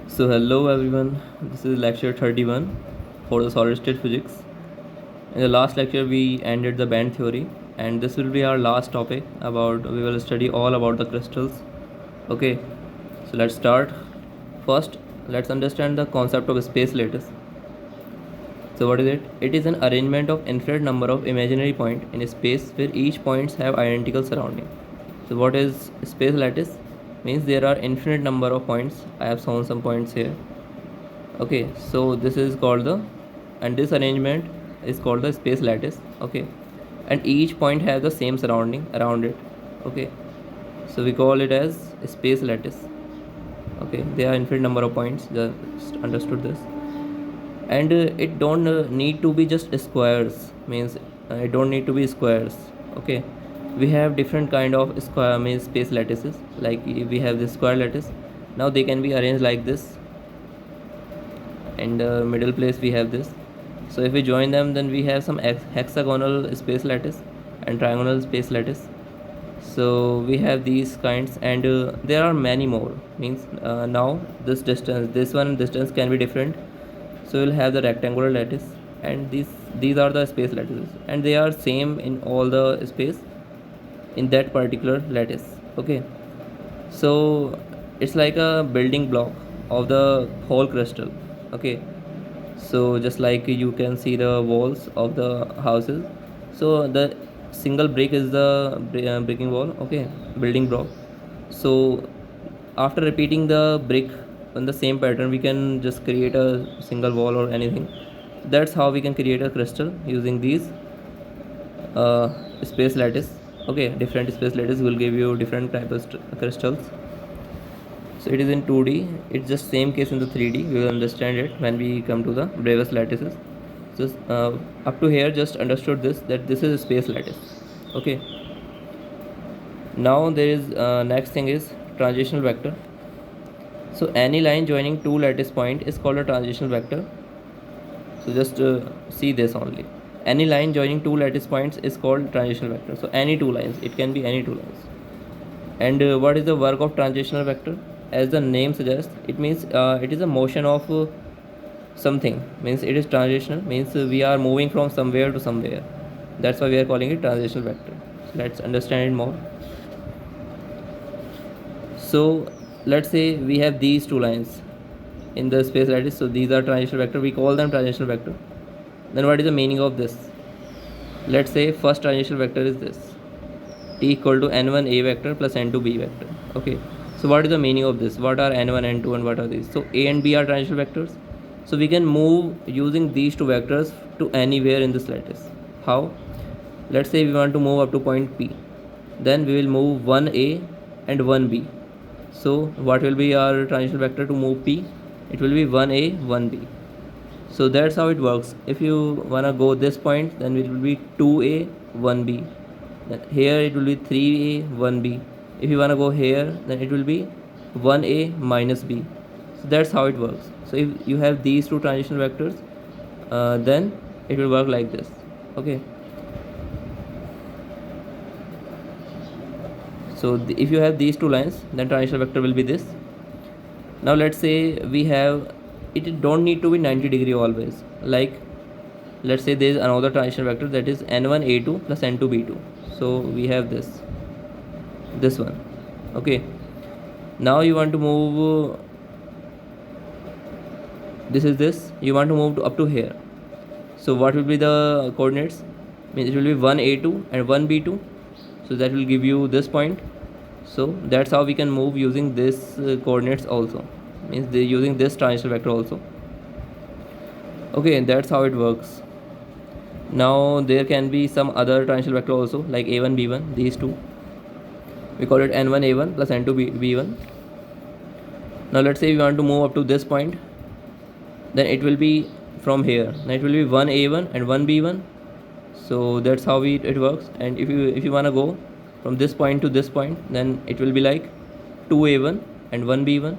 So hello everyone, this is lecture 31 for the solid state physics. In the last lecture we ended the band theory and this will be our last topic about we will study all about the crystals. Okay, so let's start. First, let's understand the concept of space lattice. So what is it? It is an arrangement of infinite number of imaginary points in a space where each points have identical surrounding. So what is space lattice? Means there are infinite number of points. I have shown some points here. Okay, so this is called the, and this arrangement is called the space lattice. Okay, and each point has the same surrounding around it. Okay, so we call it as space lattice. Okay, there are infinite number of points, just understood this. And it don't need to be just squares, means it don't need to be squares. Okay, we have different kind of square means space lattices, like we have this square lattice. Now they can be arranged like this, and middle place we have this. So if we join them, then we have some hexagonal space lattice and triangular space lattice. So we have these kinds, and there are many more, means now this one distance can be different. So we'll have the rectangular lattice, and these are the space lattices, and they are same in all the space in that particular lattice. Okay, so it's like a building block of the whole crystal. Okay, so just like you can see the walls of the houses, so the single brick is the bricking wall. Okay, building block. So after repeating the brick in the same pattern, we can just create a single wall or anything. That's how we can create a crystal using these space lattice. Okay, different space lattice will give you different type of crystals. So it is in 2D, it's just same case in the 3D. We will understand it when we come to the bravest lattices. So up to here just understood this, that this is a space lattice. Okay, now there is next thing is transitional vector. So any line joining two lattice point is called a transitional vector. So just see this only, any line joining two lattice points is called transitional vector. So any two lines, it can be any two lines. And what is the work of transitional vector? As the name suggests, it means it is a motion of something, means it is transitional, means we are moving from somewhere to somewhere. That's why we are calling it transitional vector. So let's understand it more. So let's say we have these two lines in the space lattice. So these are transitional vector, we call them transitional vector. Then what is the meaning of this? Let's say first transitional vector is this, t equal to n1 a vector plus n2 b vector. Okay, so what is the meaning of this? What are n1, n2, and what are these? So a and b are transitional vectors. So we can move using these two vectors to anywhere in this lattice. How? Let's say we want to move up to point P, then we will move 1a and 1b. So what will be our transitional vector to move P? It will be 1a, 1b. So that's how it works. If you wanna go this point, then it will be 2a, 1b. Then here it will be 3a, 1b. If you wanna go here, then it will be 1a minus b. So that's how it works. So if you have these two transitional vectors, then it will work like this. Okay. So if you have these two lines, then transitional vector will be this. Now let's say we have, it don't need to be 90-degree always. Like let's say there is another transition vector, that is n1a2 plus n2b2. So we have this one. Okay, now you want to move this you want to move up to here. So what will be the coordinates? Means it will be 1a2 and 1b2. So that will give you this point. So that's how we can move using this coordinates also, means they're using this transition vector also. Okay, that's how it works. Now there can be some other transition vector also, like a1 b1, these two. We call it n1 a1 plus n2 b1. Now let's say we want to move up to this point, then it will be from here. Then it will be 1a1 and 1b1. So that's how it works. And if you want to go from this point to this point, then it will be like 2a1 and 1b1.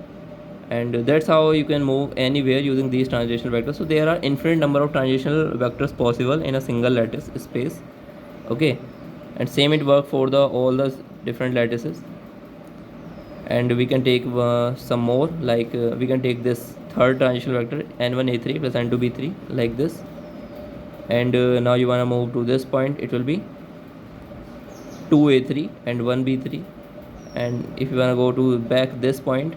And that's how you can move anywhere using these transitional vectors. So there are infinite number of transitional vectors possible in a single lattice space. Okay, and same it work for the all the different lattices. and we can take some more, like we can take this third transitional vector n1 a3 plus n2 b3 like this, and now you want to move to this point, it will be 2a3 and 1 b3, and if you want to go to back this point,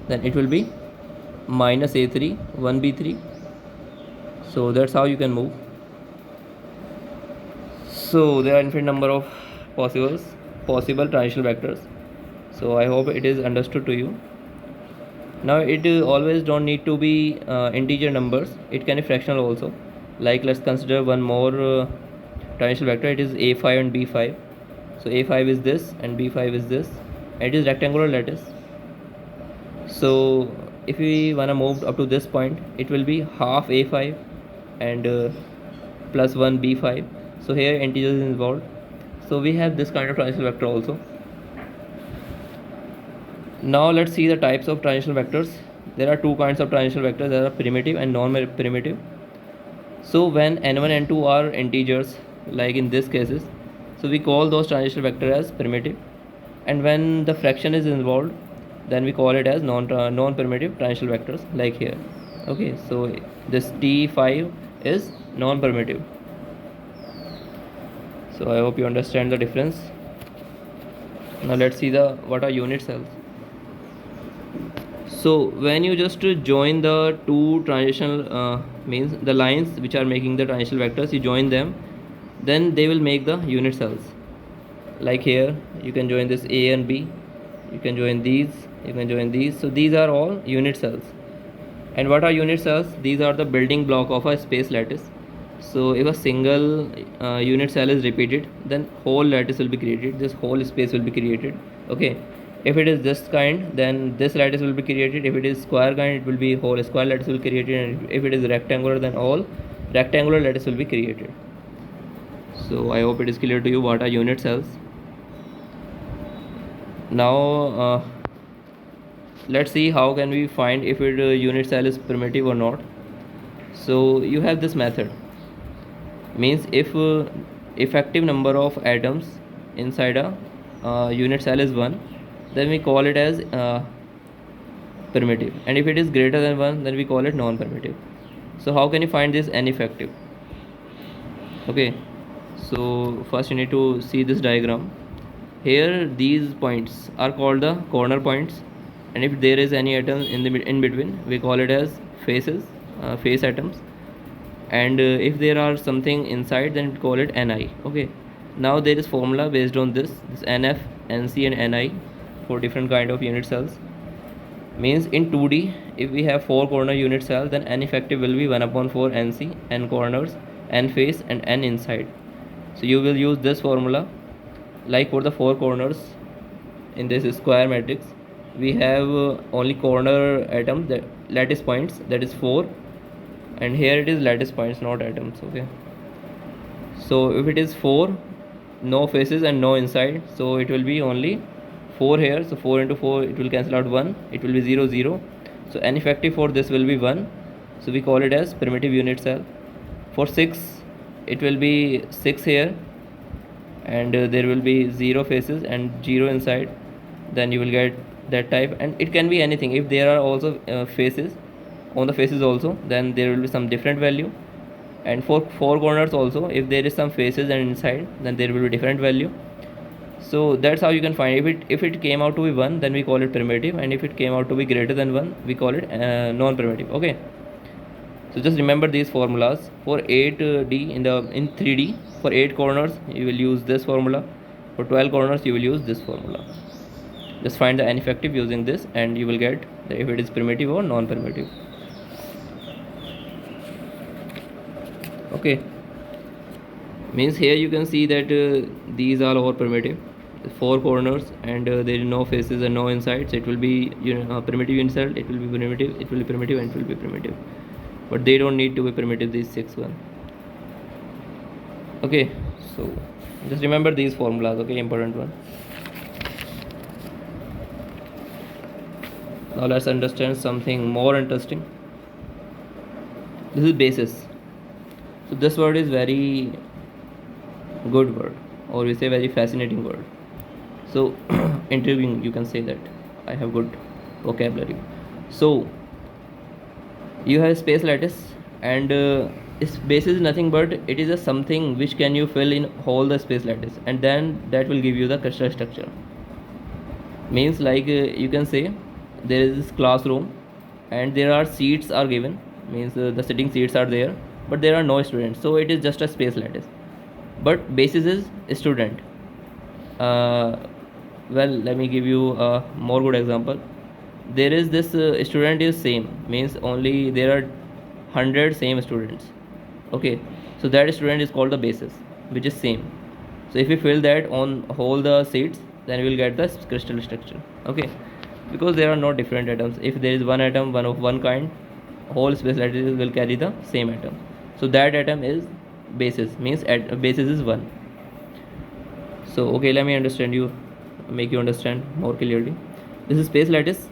then it will be minus a3 1 b3. So that's how you can move. So there are infinite number of possible transitional vectors. So I hope it is understood to you. Now it always don't need to be integer numbers, it can be fractional also. Like let's consider one more transitional vector, it is a5 and b5. So a5 is this and b5 is this, and it is rectangular lattice. So if we want to move up to this point, it will be half a5 and plus 1 b5. So here integers is involved, so we have this kind of transitional vector also. Now let's see the types of transitional vectors. There are two kinds of transitional vectors, there are primitive and non-primitive. So when n1 and n2 are integers, like in this cases, so we call those transitional vector as primitive, and when the fraction is involved, then we call it as non-primitive transitional vectors, like here. Okay, so this t5 is non-primitive. So I hope you understand the difference. Now let's see the what are unit cells. So when you just join the two transitional means the lines which are making the transitional vectors, you join them, then they will make the unit cells. Like here you can join this a and b, you can join these, you can join these. So these are all unit cells. And what are unit cells? These are the building block of a space lattice. So if a single unit cell is repeated, then whole lattice will be created, this whole space will be created. Okay, if it is this kind, then this lattice will be created. If it is square kind, it will be whole square lattice will be created, and if it is rectangular, then all rectangular lattice will be created. So I hope it is clear to you what are unit cells. Now let's see how can we find if it unit cell is primitive or not. So you have this method, means if effective number of atoms inside a unit cell is 1, then we call it as primitive, and if it is greater than 1, then we call it non-primitive. So how can you find this n effective? Okay, so first you need to see this diagram. Here these points are called the corner points, and if there is any atom in between, we call it as faces, face atoms, and if there are something inside, then we call it ni. Okay, now there is formula based on this nf, nc and ni for different kind of unit cells. Means in 2D, if we have 4 corner unit cell, then n effective will be 1/4 nc, n corners, n face and n inside. So you will use this formula. Like for the 4 corners in this square matrix, we have only corner atoms, that lattice points, that is 4, and here it is lattice points, not atoms. Okay, so if it is 4, no faces and no inside, so it will be only 4 here. So 4 into 4, it will cancel out 1, it will be 0 0. So n effective for this will be 1, so we call it as primitive unit cell. For 6, it will be 6 here, and there will be 0 faces and 0 inside, then you will get that type. And it can be anything, if there are also faces on the faces also, then there will be some different value. And for 4 corners also, if there is some faces and inside, then there will be different value. So that's how you can find. If it came out to be 1, then we call it primitive, and if it came out to be greater than 1, we call it non-primitive. Okay, so just remember these formulas. For 8D in 3D, for 8 corners you will use this formula, for 12 corners you will use this formula. Just find the n effective using this, and you will get if it is primitive or non-primitive. Okay, means here you can see that these are all primitive, 4 corners, and there is no faces and no inside, so it will be primitive inside, it will be primitive, it will be primitive, and it will be primitive. But they don't need to be primitive, these 6 one. Okay, so just remember these formulas. Okay, important one. Now let's understand something more interesting. This is basis. So this word is very good word, or we say very fascinating word. So interviewing, you can say that I have good vocabulary. So you have space lattice, and its base is nothing but it is a something which can you fill in all the space lattice, and then that will give you the crystal structure. Means like you can say there is this classroom and there are seats are given, means the sitting seats are there, but there are no students, so it is just a space lattice. But basis is student. uh, well, let me give you a more good example. There is this student is same, means only there are 100 same students. Okay, so that student is called the basis, which is same. So if we fill that on all the seats, then we will get the crystal structure. Okay, because there are no different atoms. If there is one atom, one of one kind, whole space lattice will carry the same atom. So that atom is basis, means basis is one. So okay, let me understand you, make you understand more clearly. This is space lattice.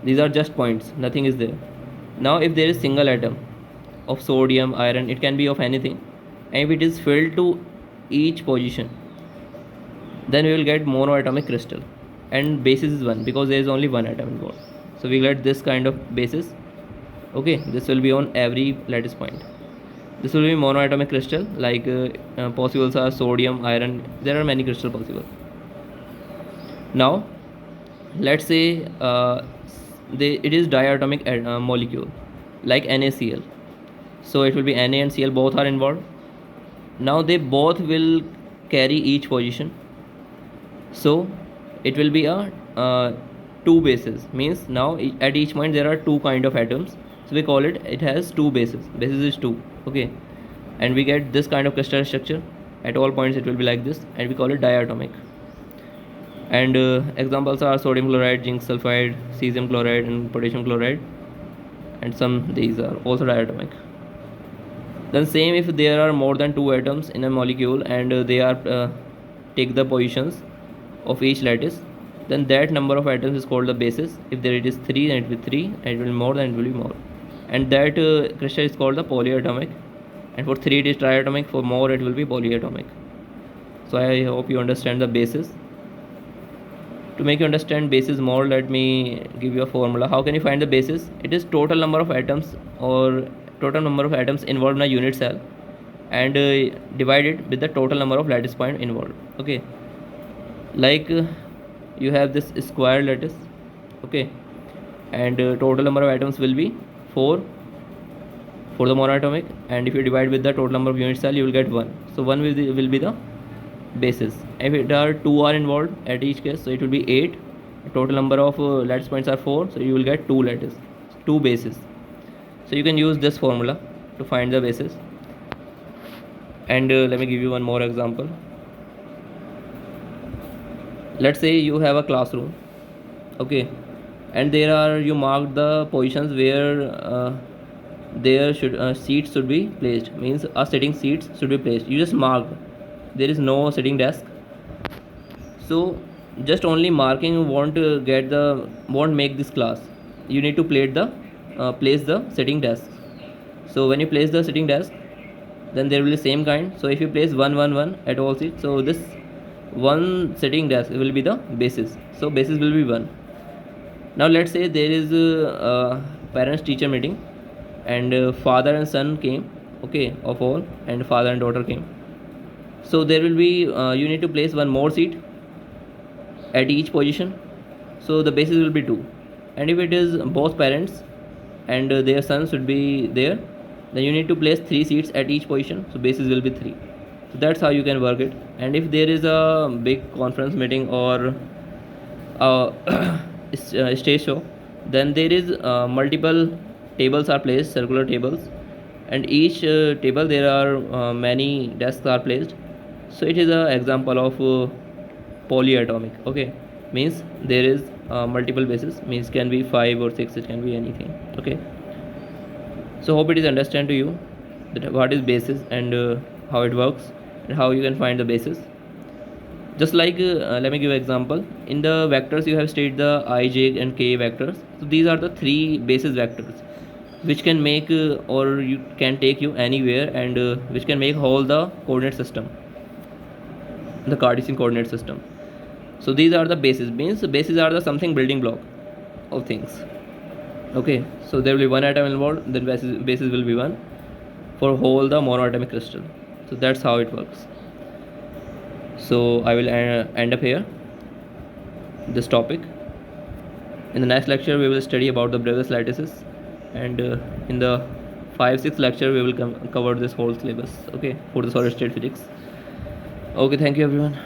These are just points, nothing is there. Now if there is single atom of sodium, iron, it can be of anything, and if it is filled to each position, then we will get monoatomic crystal, and basis is one because there is only one atom involved. So we get this kind of basis. Okay, this will be on every lattice point. This will be monoatomic crystal, like possibles are sodium, iron, there are many crystal possible. Now let's say it is diatomic molecule, like NaCl. So it will be Na and Cl, both are involved. Now they both will carry each position, so it will be a two bases, means now at each point there are two kind of atoms, so we call it has two bases. Basis is two. Okay, and we get this kind of crystal structure. At all points it will be like this, and we call it diatomic. And examples are sodium chloride, zinc sulfide, cesium chloride, and potassium chloride, and some these are also diatomic. Then same, if there are more than two atoms in a molecule and they are take the positions of each lattice, then that number of atoms is called the basis. If there it is 3, then it will be 3, and it will be more, then it will be more. And that crystal is called the polyatomic, and for 3 it is triatomic, for more it will be polyatomic. So I hope you understand the basis. To make you understand basis more, let me give you a formula. How can you find the basis? It is total number of atoms, or total number of atoms involved in a unit cell, and divided with the total number of lattice point involved. Okay, like you have this square lattice. Okay, and total number of atoms will be 4 for the monoatomic, and if you divide with the total number of unit cell, you will get 1. So 1 will be the basis. If it are 2 are involved at each case, so it will be 8. The total number of lattice points are 4, so you will get 2 lattice, 2 bases. So you can use this formula to find the basis. And let me give you one more example. Let's say you have a classroom. Okay, and there are, you mark the positions where there should seats should be placed, means a sitting seats should be placed. You just mark, there is no sitting desk. So just only marking won't make this class. You need to place the sitting desk. So when you place the sitting desk, then there will be same kind. So if you place 1 1 1 at all seats, so this one sitting desk will be the basis. So basis will be 1. Now let's say there is a parents teacher meeting, and father and son came, okay, of all, and father and daughter came. So there will be you need to place one more seat at each position, so the basis will be 2. And if it is both parents and their sons should be there, then you need to place 3 seats at each position, so basis will be 3. So that's how you can work it. And if there is a big conference meeting or stage show, then there is multiple tables are placed, circular tables, and each table there are many desks are placed. So it is an example of polyatomic. Okay, means there is multiple bases, means can be 5 or 6, it can be anything. Okay, so hope it is understand to you that what is basis and how it works and how you can find the basis. Just like let me give an example. In the vectors you have stated the I, j and k vectors. So these are the 3 basis vectors which can make or you can take you anywhere, and which can make whole the coordinate system, the Cartesian coordinate system. So these are the bases, means the bases are the something building block of things. Okay, so there will be one atom involved, then bases will be one for whole the monoatomic crystal. So that's how it works. So I will end up here this topic. In the next lecture we will study about the Bravais lattices, and in the 5-6 lecture we will cover this whole syllabus, okay, for the solid state physics. Okay, thank you everyone.